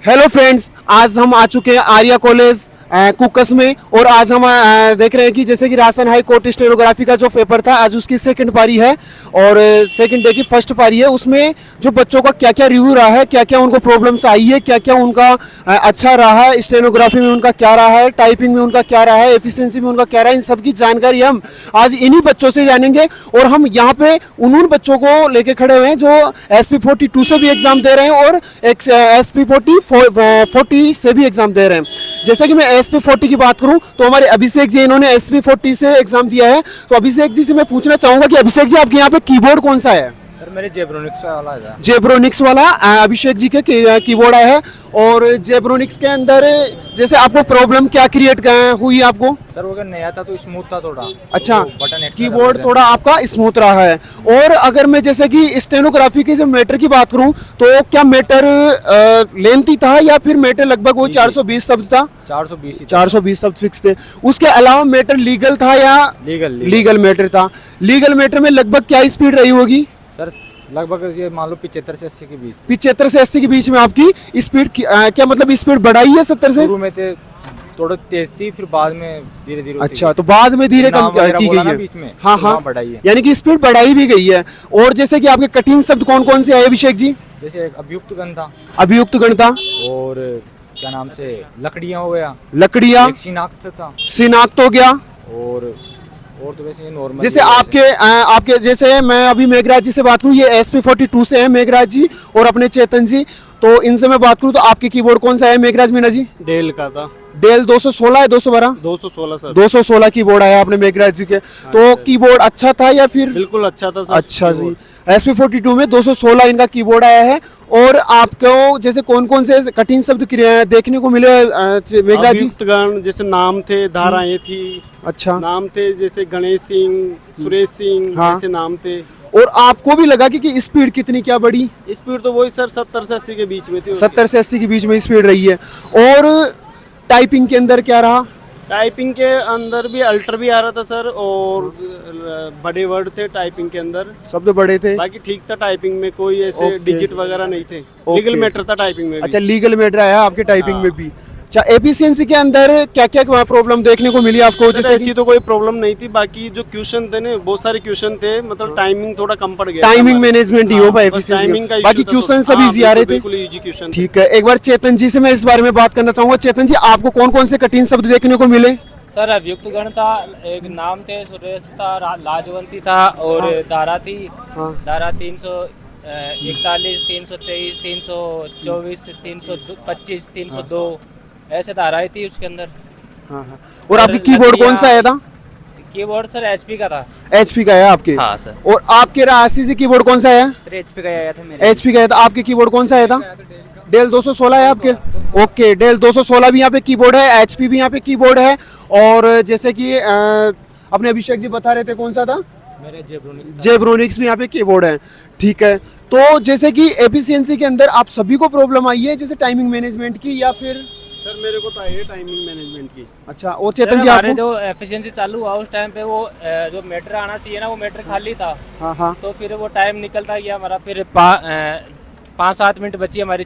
Hello friends, आज हम आ चुके हैं आर्या कॉलेज कुकस में। और आज हम देख रहे हैं कि जैसे कि राजस्थान हाई कोर्ट स्टेनोग्राफी का जो पेपर था, आज उसकी सेकंड पारी है और सेकंड डे की फर्स्ट पारी है। उसमें जो बच्चों का क्या क्या रिव्यू रहा है, क्या क्या उनको प्रॉब्लम्स आई है, क्या क्या उनका अच्छा रहा है, स्टेनोग्राफी में उनका क्या रहा है, टाइपिंग में उनका क्या रहा है, एफिशिएंसी में उनका क्या रहा है, इन सब की जानकारी हम आज इन्हीं बच्चों से जानेंगे। और हम यहाँ पे उन बच्चों को लेके खड़े हुए हैं जो SP42 से भी एग्जाम दे रहे हैं और SP40 से भी एग्जाम दे रहे हैं। जैसे कि मैं SP40 की बात करूं तो हमारे अभिषेक जी, इन्होंने SP40 से एग्जाम दिया है। तो अभिषेक जी से मैं पूछना चाहूंगा कि अभिषेक जी, आपके यहाँ पे कीबोर्ड कौन सा है? सर मेरे जेब्रोनिक्स वाला है। जेब्रोनिक्स वाला अभिषेक जी के कीबोर्ड आया है। और जेब्रोनिक्स के अंदर जैसे आपको प्रॉब्लम क्या क्रिएट हुई आपको? सर वो अगर नया था तो स्मूथ था थोड़ा। अच्छा, तो बटन कीबोर्ड थोड़ा आपका स्मूथ रहा है। और अगर मैं जैसे कि स्टेनोग्राफी के जो मैटर की बात करूं तो क्या मैटर लेंथी था या फिर मैटर लगभग वो 420 शब्द था? 420 शब्द फिक्स थे। उसके अलावा मैटर लीगल था या लीगल मैटर था? लीगल मैटर में लगभग क्या स्पीड रही होगी सर? लगभग ये मान लो 75 से 80 के बीच। 75 से 80 के बीच में आपकी स्पीड क्या मतलब स्पीड बढ़ाई है 70 से? शुरू में थे थोड़ा तेज थी, फिर बाद में धीरे धीरे। अच्छा, तो बाद में धीरे कम की गई है बीच में। हाँ तो हाँ, बढ़ाई है, यानी कि स्पीड बढ़ाई भी गई है। और जैसे कि आपके कठिन शब्द कौन कौन से आए अभिषेक जी? जैसे एक अभियुक्त गण था, अभियुक्त गण था, और क्या नाम से लकड़ियां हो गया, लकड़ियां, एक शिनाख्त था, शिनाख्त हो गया। और तो वैसे नॉर्मल। जैसे आपके जैसे मैं अभी मेघराज जी से बात करूं, ये SP42 से है मेघराज जी और अपने चेतन जी। तो इनसे मैं बात करूं तो आपके कीबोर्ड कौन सा है मेघराज मीना जी? डेल का था। डेल 216 है 212? 216 सर। 216 कीबोर्ड आया आपने मेघराज जी के। तो कीबोर्ड अच्छा था या फिर? बिल्कुल अच्छा था सर। अच्छा जी, SP42 में 216 इनका कीबोर्ड आया है। और आपको जैसे कौन कौन से कठिन शब्द देखने को मिले मेघराज जी? गण जैसे नाम थे, धाराएं थी। अच्छा, नाम थे जैसे गणेश सिंह, सुरेश सिंह, हाँ। जैसे नाम थे। और आपको भी लगा कि स्पीड कितनी क्या बढ़ी? स्पीड तो वही सर 70 से 80 के बीच में थी। 70 से 80 के बीच में स्पीड रही है। और टाइपिंग के अंदर क्या रहा? टाइपिंग के अंदर भी अल्टर भी आ रहा था सर, और बड़े वर्ड थे टाइपिंग के अंदर, शब्द बड़े थे। बाकी ठीक था। टाइपिंग में कोई ऐसे ओके। डिजिट वगैरह नहीं थे। ओके। लीगल मैटर था टाइपिंग में भी। अच्छा, लीगल मैटर आया आपके टाइपिंग हाँ। में भी। अच्छा, एफिशिएंसी के अंदर क्या क्या प्रॉब्लम देखने को मिली आपको? सर जैसे ऐसी तो कोई प्रॉब्लम नहीं थी। बाकी जो क्वेश्चन थे ना, बहुत सारे क्वेश्चन थे, मतलब टाइमिंग थोड़ा कम पड़ गया। टाइमिंग मैनेजमेंट ही हो पाए बस टाइमिंग का बाकी issue था क्वेश्चन थोड़ा। सभी इजी आ रहे थे। बिल्कुल इजी क्वेश्चन। ठीक है, एक बार चेतन जी से मैं इस बारे में बात करना चाहूंगा। चेतन जी, आपको कौन कौन से कठिन शब्द देखने को मिले? सर अभियुक्त गण था, एक नाम थे, सुरेश था, लाजवंती था, और हाँ। धारा थी। हाँ। धारा 341, 323, 324, 325, 302 ऐसे धाराएं थी उसके अंदर। हाँ हाँ। और आपकी कीबोर्ड कौन सा आया था? कीबोर्ड सर HP का था। HP का है आपके? हाँ सर। और आपके राशि से कीबोर्ड कौन सा है? सर HP का आया था मेरे। HP का है। तो आपके कीबोर्ड कौन सा आया था? डेल 216 है आपके? ओके, डेल 216 भी यहाँ पे कीबोर्ड है, HP भी यहाँ पे कीबोर्ड है। और जैसे कि अपने अभिषेक जी बता रहे थे कौन सा था? मेरे जेब्रोनिक्स भी यहाँ पे कीबोर्ड है। ठीक है, तो जैसे कि एफिशिएंसी के अंदर आप सभी को प्रॉब्लम आई है, जैसे टाइमिंग मैनेजमेंट की या फिर? सर मेरे को तो है टाइमिंग मैनेजमेंट की। अच्छा, और चेतन जी हमारे आपको? जो एफिशिएंसी चालू हुआ उस टाइम पे वो जो मीटर आना चाहिए ना, वो मीटर खाली था। हाँ हाँ। तो फिर वो टाइम निकलता गया हमारा। फिर 5-7 मिनट बची हमारी।